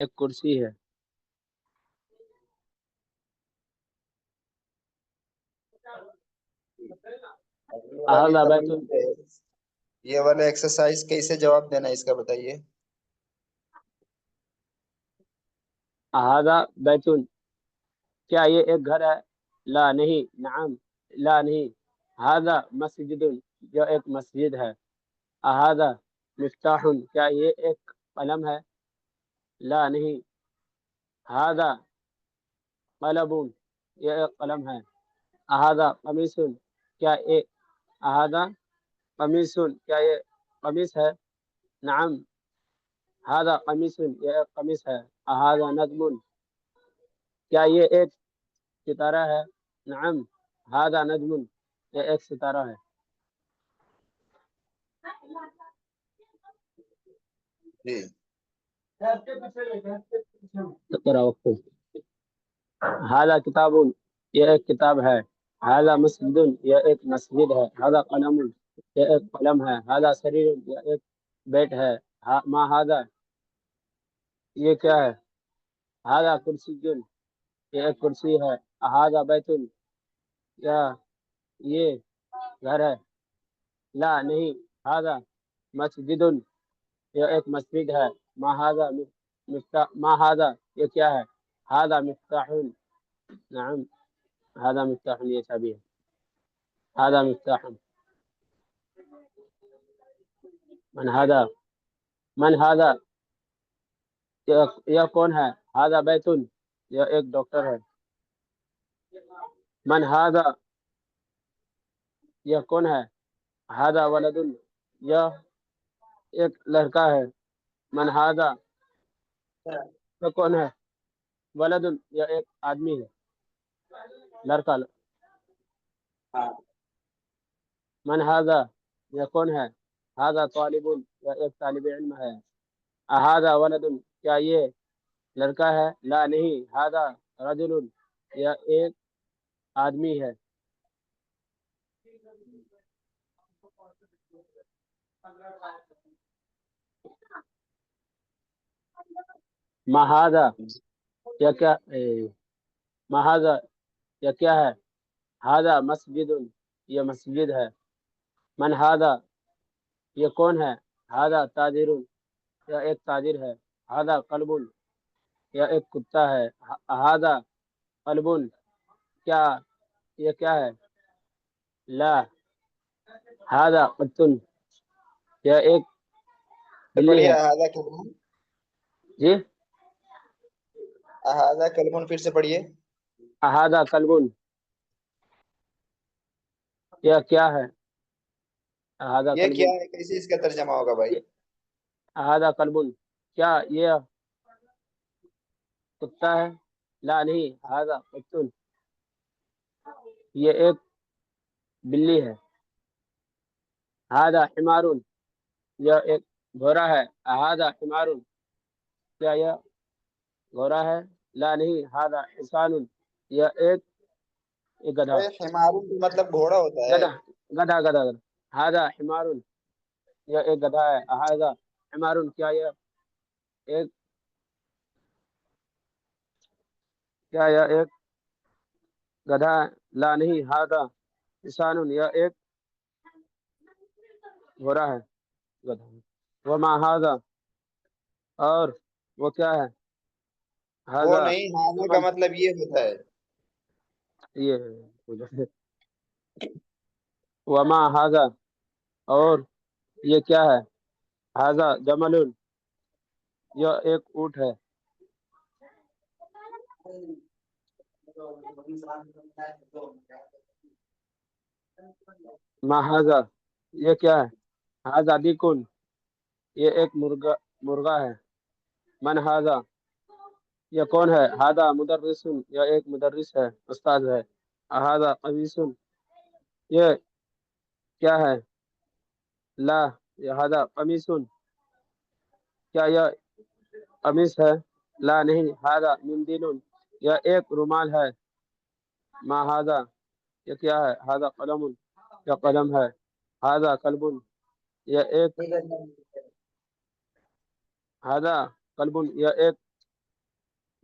ایک کرسی ہے. هذا بیت. یہ والا ایکسرسائز کیسے جواب دینا ہے اس کا بتائیے. هذا بیت. کیا یہ ایک گھر ہے؟ لا نہیں. نعم. لا نہیں. هذا مسجد. یہ ایک مسجد ہے. هذا مفتاح. کیا یہ ایک قلم ہے؟ لا نہیں. هذا قلم. یہ ایک قلم ہے. هذا قمیص. کیا ایک هذا قمیص. کیا یہ قمیص ہے؟ نعم. هذا قمیص. یہ ایک قمیص ہے. هذا نجم. کیا یہ ایک ستارہ ہے؟ نعم. هذا نجم. یہ ایک ستارہ ہے. جی اقرأ واكتب. هذا کتاب. یہ ایک کتاب ہے. هذا مسجد. یہ ایک مسجد ہے. هذا قلم. یہ ایک قلم ہے. هذا سریر. یہ ایک بیٹ ہے. ما هذا. یہ کیا ہے؟ هذا کرسی. یہ ایک کرسی ہے. هذا بیت. کیا یہ گھر ہے؟ لا نہیں. هذا مسجد. یہ ایک مسجد ہے. ما هذا مفتاح. ما هذا. یہ کیا ہے؟ هذا مفتاح. نعم. هذا مفتاح. یہ چابی ہے. هذا مفتاح. من هذا. من هذا. یہ کون ہے؟ هذا بیت. یہ ایک ڈاکٹر ہے. من هذا. یہ کون ہے؟ هذا ولد. یہ ایک لڑکا ہے. من هذا. یہ کون ہے؟ ولد. یہ ایک آدمی ہے. لڑکا. من هذا. یہ کون ہے؟ هذا طالب. یہ ایک طالب علم ہے. هذا ولد. کیا یہ لڑکا ہے؟ لا نہیں. هذا رجل. یہ ایک آدمی ہے. ما هذا. یہ کیا ما هذا. یہ کیا ہے؟ هذا مسجد. یہ مسجد ہے. من هذا. یہ کون ہے؟ هذا تاجر. یہ ایک تاجر ہے. هذا قلب. یہ ایک کتا ہے. هذا قلب. کیا یہ کیا ہے؟ لا. هذا قط. یہ ایک بلی پڑھیے ہے. احاذہ کلمون. جی. احاذہ کلمون پھر سے پڑھیے. هذا قلب. یہ کیا ہے؟ هذا یہ کیا قلب. ہے کیسے اس کا ترجمہ ہوگا بھائی. هذا قلب. کیا یہ کتا ہے؟ لا نہیں. هذا قط. یہ ایک بلی ہے. هذا حمار. یہ ایک گھوڑا ہے. هذا حمار. کیا یہ گھوڑا ہے؟ لا نہیں. هذا حصان. یہ ایک گدھا. حمارون کا مطلب گھوڑا ہوتا ہے. گدھا گدھا گدھا گدھا. هذا حمار. یہ ایک گدھا ہے. هذا حمار. کیا یہ ایک کیا یہ ایک گدھا ہے؟ لا نہیں. هذا حصان. یہ ایک گھوڑا ہے. گدھا. وما هذا. اور وہ کیا ہے؟ وہ هذا نہیں، حاضر کا جمل. مطلب یہ ہوتا ہے. یہ وما هذا. اور یہ کیا ہے؟ هذا جمل. یہ ایک اونٹ ہے. ما هذا. یہ کیا ہے؟ هذا دیک. یہ ایک مرغا ہے. من هذا. یہ کون ہے؟ هذا مدرس. یہ ایک مدرس ہے، استاد ہے. هذا قمیص. یہ کیا ہے؟ لا. یہ هذا قمیص. کیا یہ قمیص ہے؟ لا نہیں. هذا مندیل. یہ ایک رومال ہے. ما هذا. یہ کیا ہے؟ هذا قلم. یہ قلم ہے. هذا کلب. یہ ایک هذا کلب. یہ ایک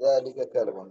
ذلك كلب.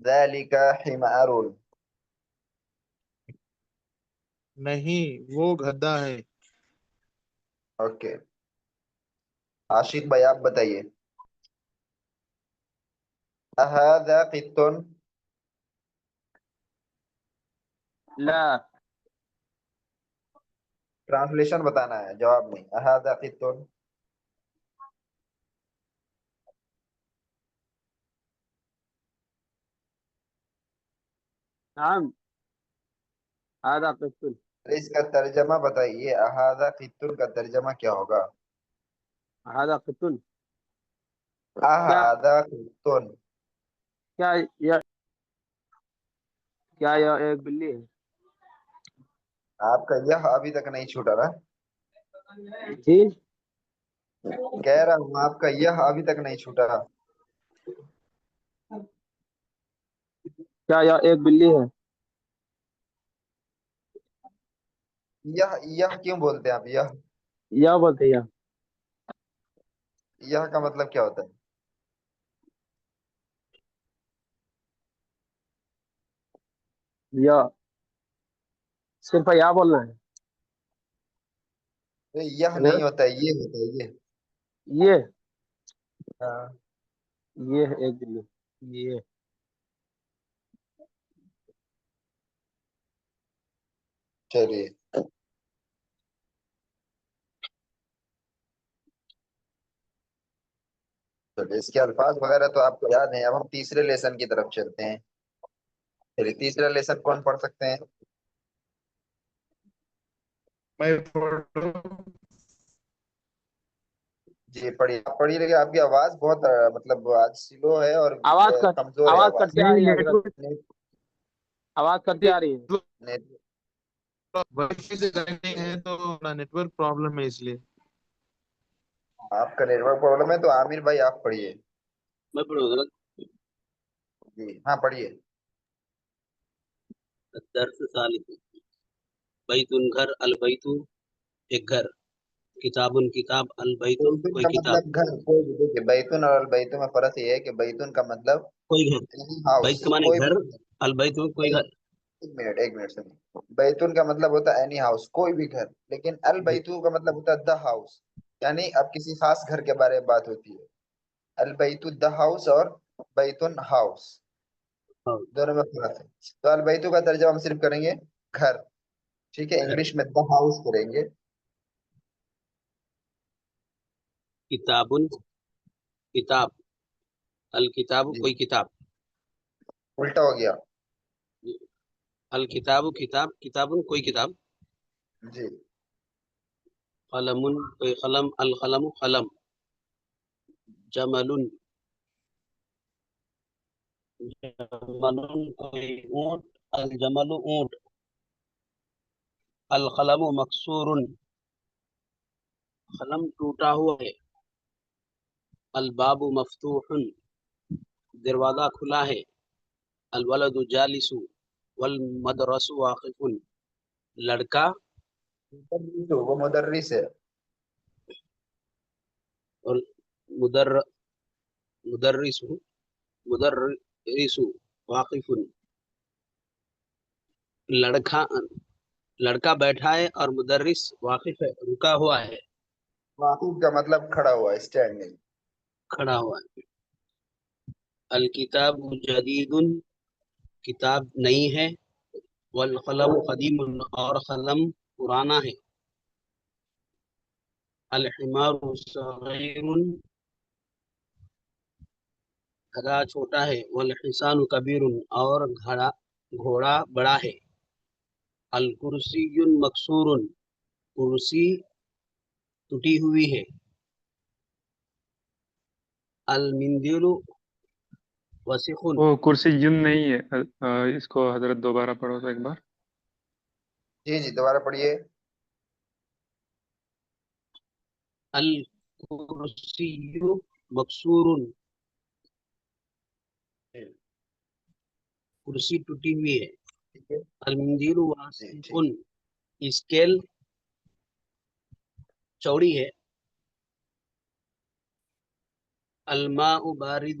ذالک حمار. نہیں وہ گدھا ہے. اوکے عاشق بھائی آپ بتائیے. اہذا قط. لا. ٹرانسلیشن بتانا ہے جواب نہیں. اہذا قط. نعم هذا قط. اس کا ترجمہ بتائیے. اہذا قط کا ترجمہ کیا ہوگا؟ هذا قط. کیا اہذا قط. کیا یہ کیا یہ ایک بلی ہے؟ آپ کا یہ ابھی تک نہیں چھوٹا نا. جی کہہ رہا ہوں آپ کا یہ ابھی تک نہیں چھوٹا. کیا یہ ایک بلی ہے؟ یہ کیوں بولتے ہیں آپ؟ یا بولتے یا یہ کا مطلب کیا ہوتا ہے؟ یا صرف یا بولنا ہے یہ نا؟ نہیں ہوتا ہے، یہ ہوتا ہے یہ. یہ ہاں یہ ہے ایک بلی. یہ چلیے. چلیے اس کے الفاظ وغیرہ تو آپ کو یاد ہیں. اب ہم تیسرے لیسن کی طرف چلتے ہیں. چلیے تیسرا لیسن کون پڑھ سکتے ہیں؟ میں پڑھوں؟ جی پڑھیے. آپ پڑھیے لیکن آپ کی آواز بہت مطلب آج سلو ہے اور کمزور ہے آواز آواز. کٹتے آ نہیں رہی ہے نیٹ حضرت. ورک آواز کٹتی آ رہی ہے. وائی فائی سے کنیکٹنگ ہے تو نیٹ ورک پرابلم ہے اس لیے. آپ کا نیٹ ورک پرابلم ہے تو عامر بھائی آپ پڑھیے. میں پڑھوں حضرت. جی ہاں پڑھیے. درس ثالث. بیت گھر، البیت ایک گھر، کتاب کتاب، البیت بیتن کوئی کا کتاب. مطلب گھر. کوئی بھی دیکھیے بیتن اور البیتن میں فرق یہ ہے کہ بیتن کا مطلب کوئی گھر. ہاؤس. بیت کا معنی کوئی گھر، بھی. البیت کوئی گھر. ایک منٹ سنیے. بیتون کا مطلب ہوتا ہے اینی ہاؤس، کوئی بھی گھر. لیکن البیتو کا مطلب ہوتا ہے دا ہاؤس. یعنی اب کسی خاص گھر کے بارے میں بات ہوتی ہے. البیتو دا ہاؤس اور بیتون ہاؤس ہاں. دونوں میں فرق ہے. تو البیتو کا ترجمہ ہم صرف کریں گے گھر. ٹھیک ہے. انگلش میں دا ہاؤس کریں گے. کتاب کتاب، الکتاب جی کوئی کتاب. الٹا ہو گیا. الکتاب کتاب، کتاب کوئی کتاب. جی قلم کوئی قلم، القلم قلم. جمل جمل کوئی اونٹ، الجمل اونٹ. القلم مکسور، قلم ٹوٹا ہوا ہے. الباب مفتوح، دروازہ کھلا ہے. الولد جالس والمدرس واقف، لڑکا وہ مدرس ہے. اور مدرس مدرس واقف. لڑکا بیٹھا ہے اور مدرس واقف ہے، رکا ہوا ہے. واقف کا مطلب کھڑا ہوا ہے، اسٹینڈنگ. کھڑا ہوا ہے. الکتاب جدید، کتاب نئی ہے. والقلم قدیم، اور قلم پرانا ہے. الحمار صغیر، گدھا چھوٹا ہے. والحصان کبیر، اور گھوڑا بڑا ہے. الکرسی مکسور، کرسی ٹوٹی ہوئی ہے. المندیل وسخ، وہ کرسی یون نہیں ہے. اس کو حضرت دوبارہ پڑھو تو ایک بار. جی جی دوبارہ پڑھیے. الکرسی مکسور، کرسی ٹوٹی ہوئی ہے. ٹھیک ہے. المندیل جی واسع، ٹھیک. اسکیل چوڑی ہے. الماء بارد،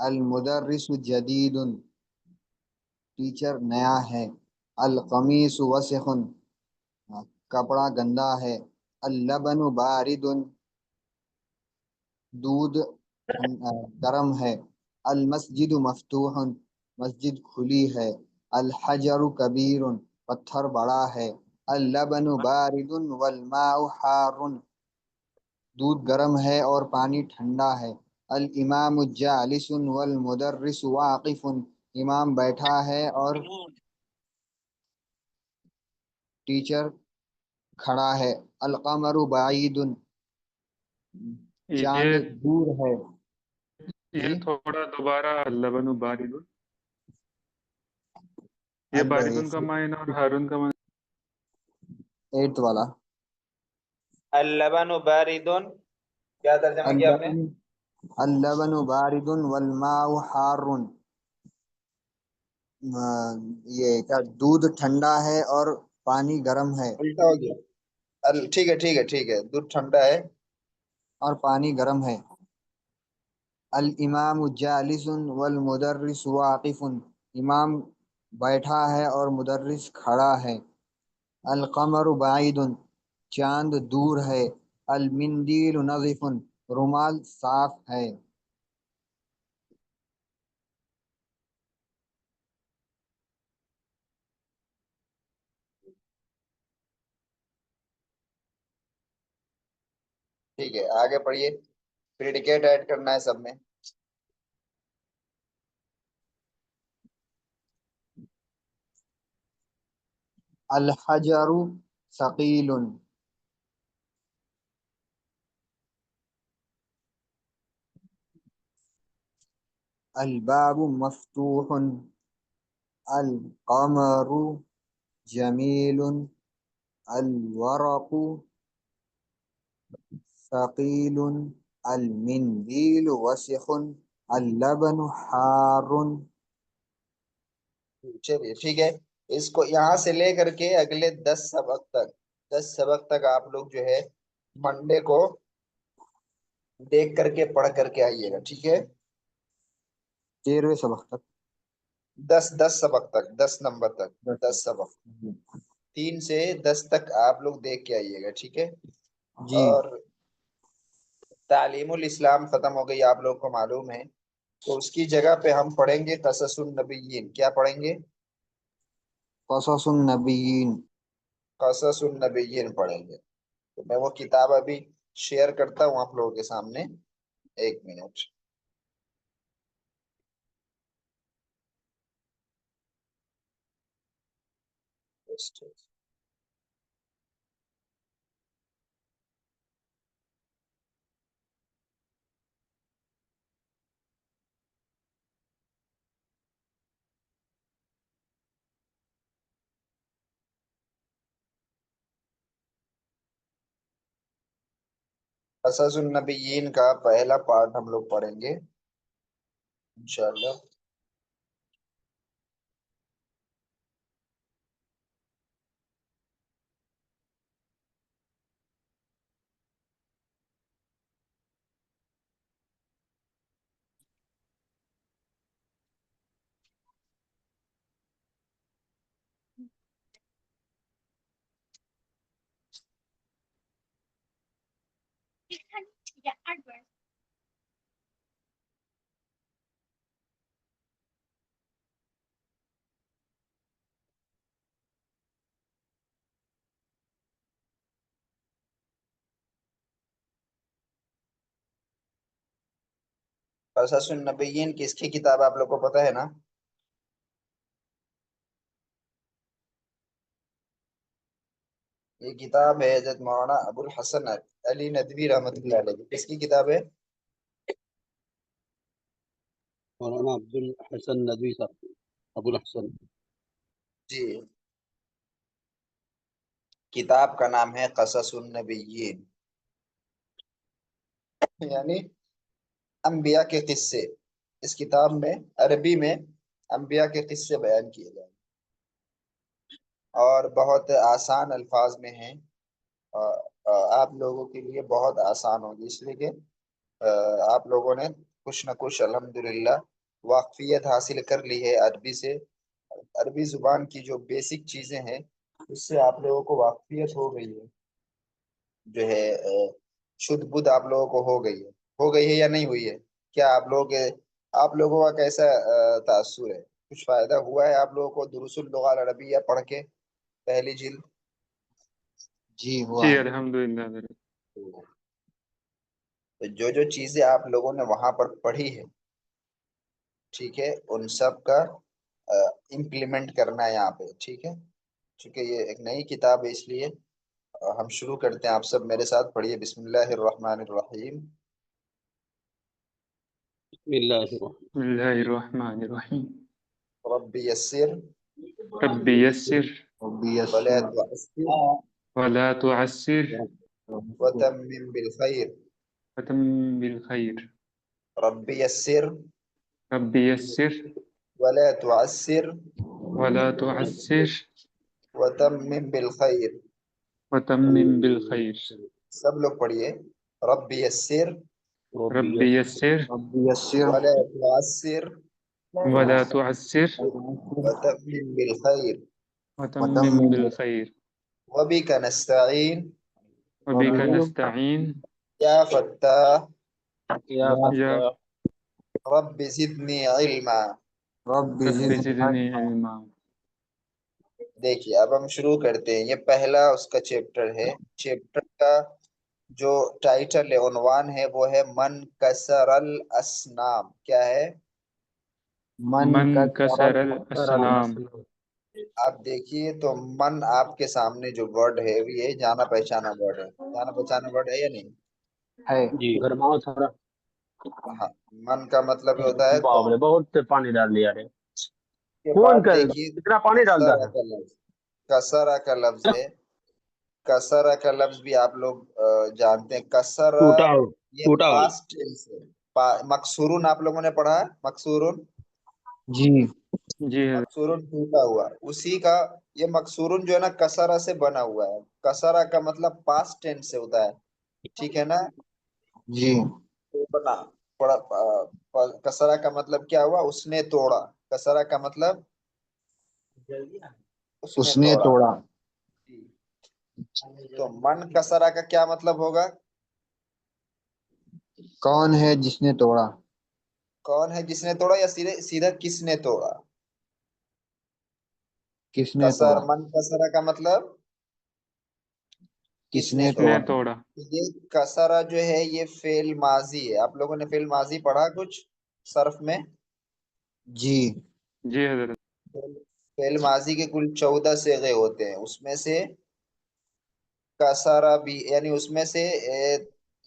المدرس جدید، ٹیچر نیا ہے. القمیص وسخ، کپڑا گندا ہے. اللبن بارد، دودھ گرم ہے. المسجد مفتوح، مسجد کھلی ہے. الحجر کبیر، پتھر بڑا ہے. اللبن بارد والماء حار، دودھ گرم ہے اور پانی ٹھنڈا ہے. الامام جالس والمدرس واقف، امام بیٹھا ہے اور ٹیچر کھڑا ہے. القمر بعید، چاند یہ دور ہے. جی تھوڑا دوبارہ لبن بارد، یہ باردن کا معنی اور ہارون کا معنی. 8 والا. اللبن باردن کیا ترجمہ کیا آپ نے؟ اللبن بارد والماء حار، یہ کیا، دودھ ٹھنڈا ہے اور پانی گرم ہے. الٹا ہو گیا. ٹھیک ہے ٹھیک ہے ٹھیک ہے، دودھ ٹھنڈا ہے. اور پانی گرم ہے. الامام جالس والمدرس واقف، امام بیٹھا ہے اور مدرس کھڑا ہے. القمر بعید، چاند دور ہے. المندیل نظیف، رومال صاف ہے. ٹھیک ہے آگے پڑھیے. پریڈیکیٹ ایڈ کرنا ہے سب میں. الحجر ثقیل، الباب مفتوح. القمر جمیل. الورق ثقیل. المندیل وسخ. اللبن حار. چلیے ٹھیک ہے، اس کو یہاں سے لے کر کے اگلے 10 سبق تک آپ لوگ جو ہے منڈے کو دیکھ کر کے پڑھ کر کے آئیے گا. ٹھیک ہے، 13ویں سبق تک. 10 سبق تک، 10 نمبر تک، 10 سبق 3 سے 10 تک آپ لوگ دیکھ کے آئیے گا. ٹھیک ہے. جی. اور تعلیم الاسلام ختم ہو گئی آپ لوگ کو معلوم ہے، تو اس کی جگہ پہ ہم پڑھیں گے قصص النبیین. کیا پڑھیں گے؟ قصص النبیین. قصص النبیین پڑھیں گے. تو میں وہ کتاب ابھی شیئر کرتا ہوں آپ لوگوں کے سامنے. 1 منٹ. قصص النبیین کا پہلا پارٹ ہم لوگ پڑھیں گے انشاءاللہ. قصص النبیین کس کی کتاب آپ لوگ کو پتہ ہے نا؟ یہ کتاب ہے حضرت مولانا ابو الحسن علی ندوی رحمۃ اللہ علیہ. کس کی کتاب ہے؟ مولانا عبد الحسن ندوی صاحب، ابو الحسن. جی، کتاب کا نام ہے قصص النبیین، یعنی انبیاء کے قصے. اس کتاب میں عربی میں انبیاء کے قصے بیان کیے گئے اور بہت آسان الفاظ میں ہیں. آپ لوگوں کے لیے بہت آسان ہوگی، اس لیے کہ آپ لوگوں نے کچھ نہ کچھ الحمدللہ واقفیت حاصل کر لی ہے عربی سے، عربی زبان کی جو بیسک چیزیں ہیں اس سے آپ لوگوں کو واقفیت ہو گئی ہے، جو ہے شدھ بدھ آپ لوگوں کو ہو گئی ہے یا نہیں ہوئی ہے؟ کیا آپ لوگوں کا کیسا تاثر ہے؟ کچھ فائدہ ہوا ہے آپ لوگوں کو دروس اللغہ العربیہ پڑھ کے پہلی جلد؟ جی ہوا جی ہے۔ الحمدللہ تو جو چیزیں آپ لوگوں نے وہاں پر پڑھی ہے، ٹھیک ہے، ان سب کا امپلیمنٹ کرنا ہے یہاں پہ، ٹھیک ہے، چونکہ یہ ایک نئی کتاب ہے اس لیے ہم شروع کرتے ہیں۔ آپ سب میرے ساتھ پڑھیے، بسم اللہ الرحمن الرحیم۔ بسم اللہ الرحمن بسم اللہ الرحمن الرحیم رب یسر رب یسر ربی ولا یسر تعسر ولا تعسر وتمم بالخیر۔ وتم بالخیر رب یسر رب یسر ولا تعسر ولا تعسر وتمم بالخیر۔ وتمم بالخیر سب لوگ پڑھیے، رب یسر رب یسر ربی یسر ولا تعسر ولا تعسر وتمم بالخیر۔ وتمم بالخیر وبک نستعین وبك نستعين یا فتاح یا یا فتاح رب زدنی علما۔ ربی رب زدنی زدنی علما۔ دیکھیے اب ہم شروع کرتے ہیں، یہ پہلا اس کا چیپٹر ہے۔ چیپٹر کا جو ٹائٹل ہے، عنوان ہے، وہ ہے من کسر الاسنام۔ کیا ہے؟ من کا کسر الاسنام۔ آپ دیکھیے تو من آپ کے سامنے جو ورڈ ہے یہ جانا پہچانا ورڈ ہے، جانا پہچانا ورڈ ہے یا نہیں؟ ہے جی گرماؤ تھوڑا، ہاں، من کا مطلب ہوتا ہے باپ تو۔ رے بہت پانی ڈال دیا رے، کے کون بعد کر دیکھیے اتنا پانی ڈالتا کسرہ ہے؟ کا لفظ، کسرہ کا لفظ ہے۔ کسرہ کا لفظ بھی آپ لوگ جانتے ہیں، کسرہ یہ ٹوٹا ہوا پاسٹ ٹینس ہے۔ مکسورن آپ لوگوں نے پڑھا ہے، مکسورن، جی جی حضرت مکسورن ٹوٹا ہوا، اسی کا یہ مکسورن جو ہے نا کسرہ سے بنا ہوا ہے۔ کسرہ کا مطلب پاسٹ ٹینس سے ہوتا ہے، ٹھیک ہے نا؟ جی توڑنا، کسرہ کا مطلب کیا ہوا؟ اس نے توڑا۔ کسرہ کا مطلب اس نے توڑا۔ تو من کسرہ کا کیا مطلب ہوگا؟ کون ہے جس نے توڑا؟ کون ہے جس نے توڑا، یا سیدھا کس نے توڑا؟ کس نے کسر، توڑا؟ من کسرہ کا مطلب کس کس نے نے کس نے توڑا۔ توڑا۔ یہ کسرہ جو ہے یہ فعل ماضی ہے۔ آپ لوگوں نے فعل ماضی پڑھا کچھ صرف میں؟ جی جی حضرت فعل ماضی کے کل 14 صیغے ہوتے ہیں، اس میں سے کسرہ بھی، یعنی اس میں سے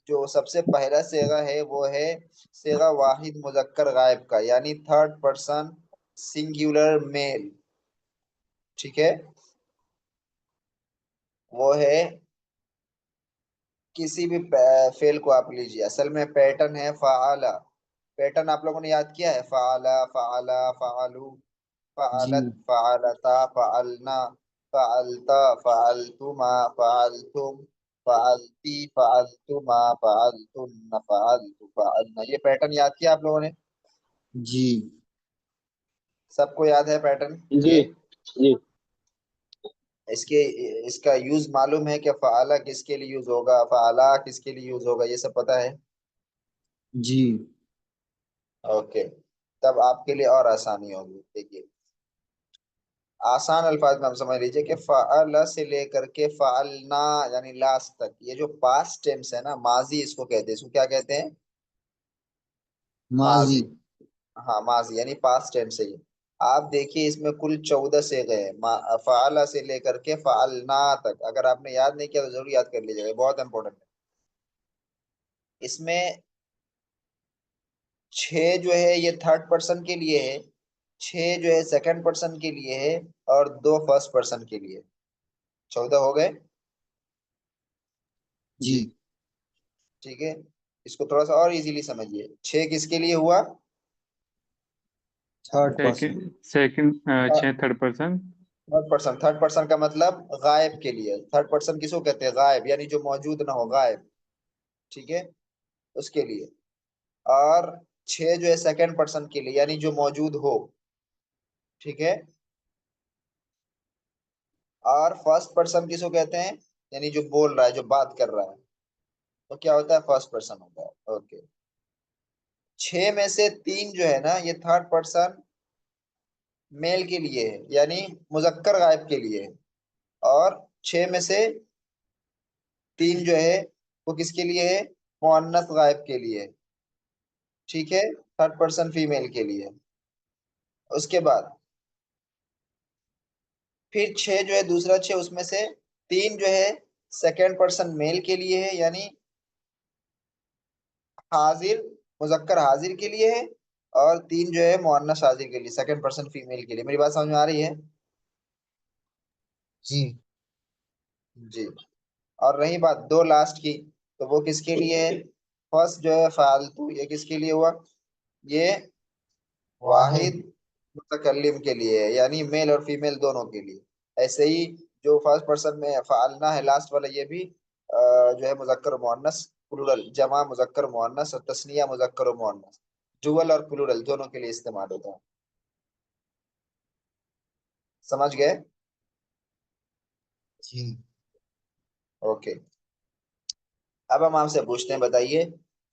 جو سب سے پہلا صیغہ ہے وہ ہے صیغہ واحد مذکر غائب کا، یعنی تھرڈ پرسن سنگولر میل، ٹھیک ہے؟ وہ ہے کسی بھی فعل کو آپ لیجیے، اصل میں پیٹرن ہے فعلا۔ پیٹرن آپ لوگوں نے یاد کیا ہے، فعلا، فعلا، فعلو، جی فعلت، فعلتا، فعلنا، فعلتا، فعلتما، فعلتم، فعلتی، فعلتما، فعلتن، فعلت، فعلنا۔ یہ پیٹرن یاد کیا آپ لوگوں نے؟ جی سب کو یاد ہے پیٹرن جی یہ؟ جی اس کا یوز معلوم ہے کہ فعلا کس کے لیے یوز ہوگا، فعلا کس کے لیے یوز ہوگا، یہ سب پتہ ہے؟ جی اوکے، تب آپ کے لیے اور آسانی ہوگی۔ دیکھیے آسان الفاظ میں ہم سمجھ لیجئے کہ فعل سے لے کر کے فعلنا یعنی لاسٹ تک، یہ جو پاسٹ ٹینس ہے نا، ماضی اس کو کہتے ہیں، اس کو کیا کہتے ہیں؟ ماضی ہاں ماضی یعنی پاسٹ ٹینس ہے یہ۔ آپ دیکھیے اس میں کل 14 صیغے ہیں، فعل سے لے کر کے فعلنا تک۔ اگر آپ نے یاد نہیں کیا تو ضرور یاد کر لیجیے گا، بہت امپورٹنٹ ہے۔ اس میں 6 جو ہے یہ تھرڈ پرسن کے لیے ہے، 6 جو ہے سیکنڈ پرسن کے لیے ہے، اور 2 فرسٹ پرسن کے لیے۔ 14 ہو گئے، جی ٹھیک ہے؟ اس کو تھوڑا سا اور ایزیلی سمجھیے، 6 کس کے لیے ہوا؟ Third person second 6 third person. Third person, third person کا مطلب غائب کے لیے۔ تھرڈ پرسن کس کو کہتے ہیں؟ غائب، یعنی جو موجود نہ ہو، غائب، ٹھیک ہے، اس کے لیے۔ اور 6 جو ہے سیکنڈ پرسن کے لیے یعنی جو موجود ہو، ٹھیک ہے، اور فرسٹ پرسن کس کو کہتے ہیں؟ یعنی جو بول رہا ہے، جو بات کر رہا ہے، تو کیا ہوتا ہے؟ فرسٹ پرسن ہوتا ہے. اوکے، 6 میں سے 3 جو ہے نا یہ تھرڈ پرسن میل کے لیے ہے، یعنی مذکر غائب کے لیے ہے، اور 6 میں سے 3 جو ہے وہ کس کے لیے ہے؟ مؤنث غائب کے لیے، ٹھیک ہے، تھرڈ پرسن فیمیل کے لیے. اس کے بعد پھر 6 جو ہے دوسرا 6 اس میں سے 3 جو ہے سیکنڈ پرسن میل کے لیے ہے، یعنی حاضر، مذکر حاضر کے لیے ہے، اور 3 جو ہے مؤنث حاضر کے لیے، سیکنڈ پرسن فیمیل کے لیے. میری بات سمجھ میں آ رہی ہے؟ جی جی. اور رہی بات 2 لاسٹ کی، تو وہ کس کے لیے ہے؟ فرسٹ جو ہے فالتو، یہ کس کے لیے ہوا؟ یہ واحد متکلم کے لیے ہے، یعنی میل اور فیمیل دونوں کے لیے. ایسے ہی جو فرسٹ پرسن میں فعلنا ہے لاسٹ والا، یہ بھی جو ہے مذکر و مؤنث پلورل، جمع مذکر مؤنث اور تثنیہ مذکر و مؤنث، ڈوئل اور پلورل دونوں کے لیے استعمال ہوتا ہے. سمجھ گئے؟ جی. اوکے. اب ہم آپ سے پوچھتے ہیں، بتائیے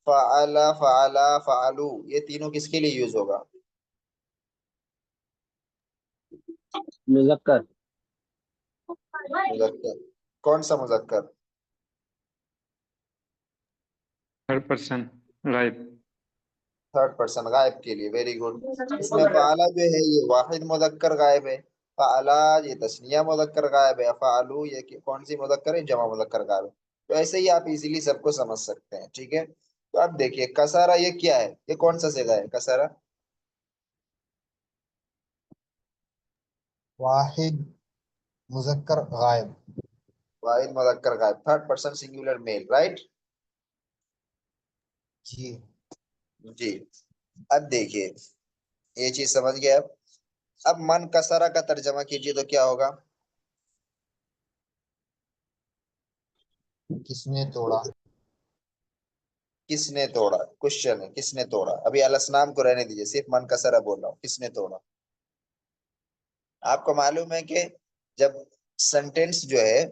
فعل، فعلا، فعلو، یہ تینوں کس کے لیے یوز ہوگا؟ مذکر. مذکر. کون سا مذکر؟ تھرڈ پرسن غائب. تھرڈ پرسن غائب کے لیے. Very good. اس میں فعلا جو ہے یہ واحد مذکر غائب ہے، فعلا یہ تثنیہ مذکر غائب ہے، فعلو یہ کون سی مذکر ہے؟ جمع مذکر غائب ہے. تو ایسے ہی آپ ایزیلی سب کو سمجھ سکتے ہیں، ٹھیک ہے. تو اب دیکھیے کسارہ یہ کیا ہے؟ یہ کون سا صیغہ ہے کسارہ؟ واحد مذکر غائب. واحد مذکر غائب، تھرڈ پرسن سنگولر میل، رائٹ؟ جی. جی. اب دیکھیے یہ چیز سمجھ گئے. اب من کسرہ کا ترجمہ کیجیے تو کیا ہوگا؟ کس نے توڑا؟ کس نے توڑا؟ کوشچن ہے کس نے توڑا. ابھی الاسنام کو رہنے دیجیے، صرف من کسرہ بول رہا ہوں. کس نے توڑا؟ آپ کو معلوم ہے کہ جب سینٹینس جو ہے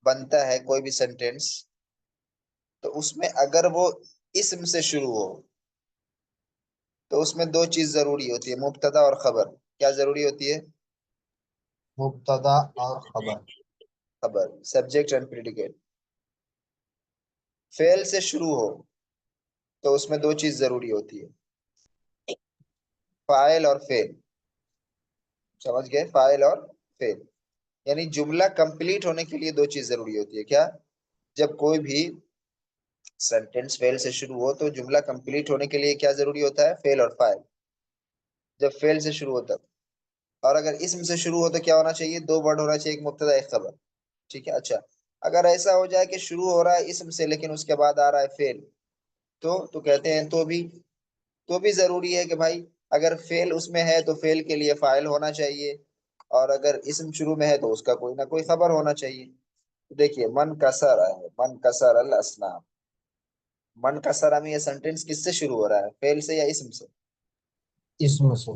بنتا ہے، کوئی بھی سینٹینس، تو اس میں اگر وہ اسم سے شروع ہو تو اس میں 2 چیز ضروری ہوتی ہے، مبتدا اور خبر. کیا ضروری ہوتی ہے؟ مبتدا اور خبر. خبر، سبجیکٹ اینڈ پریڈیکیٹ. فعل سے شروع ہو تو اس میں 2 چیز ضروری ہوتی ہے، فاعل اور فعل. سمجھ گئے؟ فاعل اور فعل. یعنی جملہ کمپلیٹ ہونے کے لیے 2 چیز ضروری ہوتی ہے. کیا؟ جب کوئی بھی سینٹینس فعل سے شروع ہو تو جملہ کمپلیٹ ہونے کے لیے کیا ضروری ہوتا ہے؟ فعل اور فاعل. جب فعل سے شروع ہوتا ہے، اور اگر اسم سے شروع ہو تو کیا ہونا چاہیے؟ 2 ورڈ ہونا چاہیے، ایک مبتدا ایک خبر. ٹھیک ہے. اچھا اگر ایسا ہو جائے کہ شروع ہو رہا ہے اسم سے لیکن اس کے بعد آ رہا ہے فعل، تو کہتے ہیں تو بھی ضروری ہے کہ بھائی اگر فعل اس میں ہے تو فعل کے لیے فاعل ہونا چاہیے، اور اگر اسم شروع میں ہے تو اس کا کوئی نہ کوئی خبر ہونا چاہیے. دیکھیے من کسر ہے، من کسر الاسنام. من کسر میں یہ سینٹینس کس سے شروع ہو رہا ہے؟ فعل سے یا اسم سے؟ اسم سے.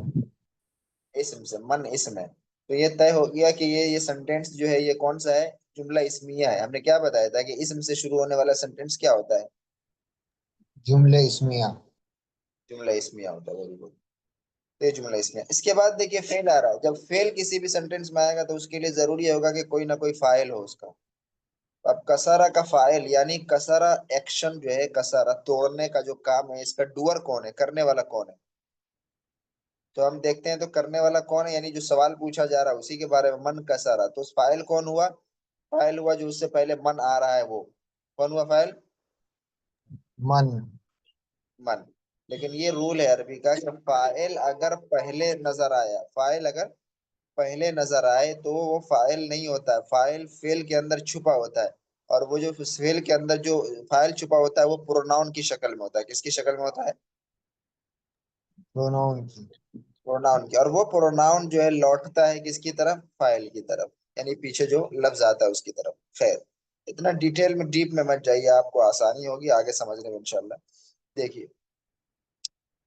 اسم سے. من اسم ہے، تو یہ طے ہو گیا کہ یہ سینٹینس جو ہے یہ کون سا ہے؟ جملہ اسمیہ ہے. ہم نے کیا بتایا تھا کہ اسم سے شروع ہونے والا سینٹینس کیا ہوتا ہے؟ جملے اسمیہ. جملہ اسمیہ ہوتا ہے. Very good. یہ جملہ اسمیہ. اس کے بعد دیکھیے فعل آ رہا ہے. جب فعل کسی بھی سینٹینس میں آئے گا تو اس کے لیے ضروری ہوگا کہ کوئی نہ کوئی فاعل ہو اس کا. اب کسارہ کا فاعل یعنی کسارہ ایکشن جو ہے، کسارہ توڑنے کا جو کام ہے، اس کا ڈوئر کون ہے؟ کرنے والا کون ہے؟ تو ہم دیکھتے ہیں تو کرنے والا کون ہے، یعنی جو سوال پوچھا جا رہا ہے اسی کے بارے میں. من کسارہ، تو فاعل کون ہوا؟ فاعل ہوا جو اس سے پہلے من آ رہا ہے، وہ کون ہوا فاعل؟ من. من. لیکن یہ رول ہے عربی کا کہ فاعل اگر پہلے نظر آیا، فاعل اگر پہلے نظر آئے تو وہ فاعل نہیں ہوتا ہے، فاعل فعل کے اندر چھپا ہوتا ہے. اور وہ جو فعل کے اندر جو فاعل چھپا ہوتا ہے وہ پروناؤن کی شکل میں ہوتا ہے. کس کی شکل میں ہوتا ہے؟ پروناؤن کی. پروناؤن کی. اور وہ پروناؤن جو ہے لوٹتا ہے کس کی طرف؟ فاعل کی طرف، یعنی پیچھے جو لفظ آتا ہے اس کی طرف. خیر اتنا ڈیٹیل میں ڈیپ میں مت جائیے، آپ کو آسانی ہوگی آگے سمجھنے میں انشاءاللہ. دیکھیے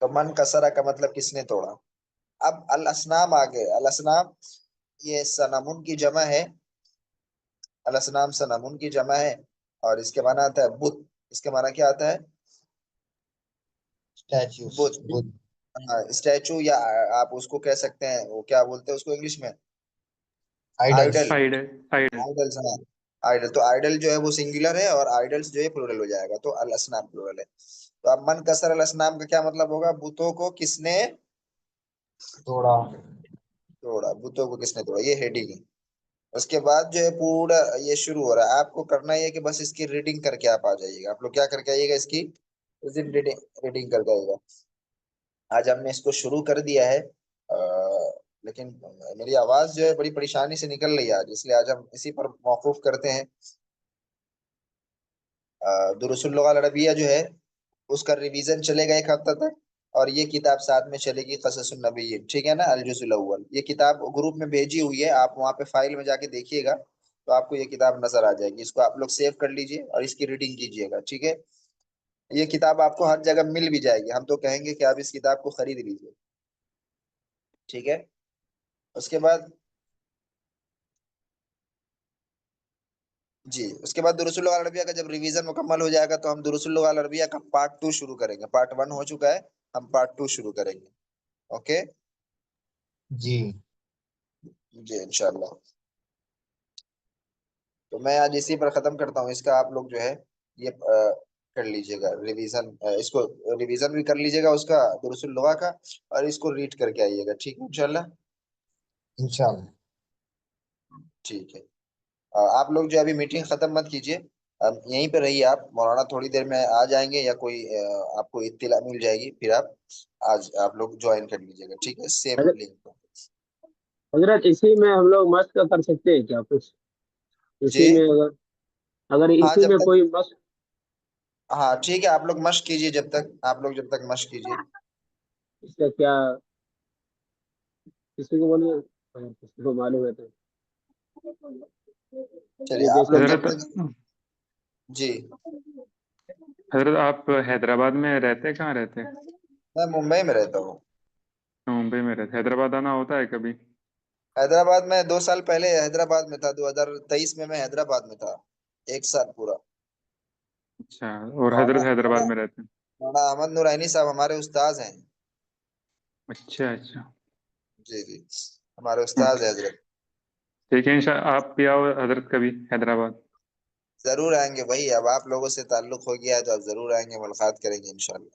تو من کسرہ کا مطلب کس نے توڑا. اب الاسنام آ گئے. الاسنام یہ سنمن کی جمع ہے. الاسنام سنمن کی جمع ہے اور اس کے معنی آتا ہے بت. اس کے معنی کیا آتا ہے؟ بت. ہاں اسٹیچو، یا آپ اس کو کہہ سکتے ہیں وہ کیا بولتے ہیں اس کو انگلش میں؟ آئیڈل. آئیڈل. آئیڈل. آئیڈل تو آئیڈل جو ہے وہ سنگولر ہے اور آئیڈلس جو ہے پلورل ہو جائے گا. تو الاسنام پلورل ہے. تو اب من کسر الاسنام کا کیا مطلب ہوگا؟ بتوں کو کس نے توڑا. بتوں کو کس نے توڑا. یہ ہیڈنگ ہے. اس کے بعد جو ہے پورا یہ شروع ہو رہا ہے. آپ کو کرنا یہ کہ بس اس کی ریڈنگ کر کے آپ آ جائیے گا. آپ لوگ کیا کر کے آئیے گا؟ اس کی ریڈنگ کر کے آئیے گا. آج ہم نے اس کو شروع کر دیا ہے لیکن میری آواز جو ہے بڑی پریشانی سے نکل رہی ہے آج، اس لیے آج ہم اسی پر موقوف کرتے ہیں. دروس اللغة العربیہ جو ہے اس کا ریویژن چلے گا ایک ہفتہ تک، اور یہ کتاب ساتھ میں چلے گی قصص النبیین. ٹھیک ہے نا؟ الجزء الاول. یہ کتاب گروپ میں بھیجی ہوئی ہے، آپ وہاں پہ فائل میں جا کے دیکھیے گا تو آپ کو یہ کتاب نظر آ جائے گی. اس کو آپ لوگ سیو کر لیجئے اور اس کی ریڈنگ کیجئے گا. ٹھیک ہے؟ یہ کتاب آپ کو ہر جگہ مل بھی جائے گی. ہم تو کہیں گے کہ آپ اس کتاب کو خرید لیجئے. ٹھیک ہے؟ اس کے بعد جی اس کے بعد دروس اللغة العربیہ کا جب ریویژن مکمل ہو جائے گا تو ہم دروس اللغة العربیہ کا پارٹ 2 شروع کریں گے. پارٹ 1 ہو چکا ہے، ہم پارٹ 2 شروع کریں گے. اوکے جی جی انشاءاللہ. تو میں آج اسی پر ختم کرتا ہوں. اس کا آپ لوگ جو ہے یہ کر لیجئے گا ریویژن. اس کو ریویژن بھی کر لیجئے گا اس کا دروس اللغہ کا، اور اس کو ریڈ کر کے آئیے گا. ٹھیک ہے انشاءاللہ. انشاءاللہ. ٹھیک ہے. آپ لوگ جو ابھی میٹنگ ختم مت کیجیے، اب یہیں پہ رہیے. آپ مولانا تھوڑی دیر میں آ جائیں گے یا کوئی آپ کو اطلاع مل جائے گی، پھر آپ آج آپ لوگ جوائن کر لیجیے گا. ٹھیک ہے؟ Same link. حضرت اسی میں ہم لوگ مشق کر سکتے ہیں کیا کچھ؟ جی اسی میں اگر ہاں اسی جب میں تک، کوئی مشق. ہاں ٹھیک ہے آپ لوگ مشق کیجیے. جب تک مشق کیجیے. اس کا کیا کسی کو بولیے، اگر کسی کو معلوم ہے تو. چلیے یہ آپ لوگ جیسے جب حضرت تک. جی حضرت آپ حیدرآباد میں رہتے کہاں رہتے؟ میں ممبئی میں رہتا ہوں. ممبئی میں رہتے. حیدرآباد آنا ہوتا ہے کبھی؟ حیدرآباد میں 2 سال پہلے حیدرآباد میں تھا. 2023 میں حیدرآباد میں تھا 1 سال پورا. اچھا. اور حضرت حیدرآباد میں رہتے ہیں؟ مولانا احمد نورانی صاحب ہمارے استاذ ہیں. اچھا اچھا. جی جی ہمارے استاذ ہیں حضرت. ٹھیک ہے آپ بھی آؤ حضرت کبھی حیدرآباد. ضرور آئیں گے بھائی. اب آپ لوگوں سے تعلق ہو گیا ہے تو اب ضرور آئیں گے، ملاقات کریں گے انشاءاللہ.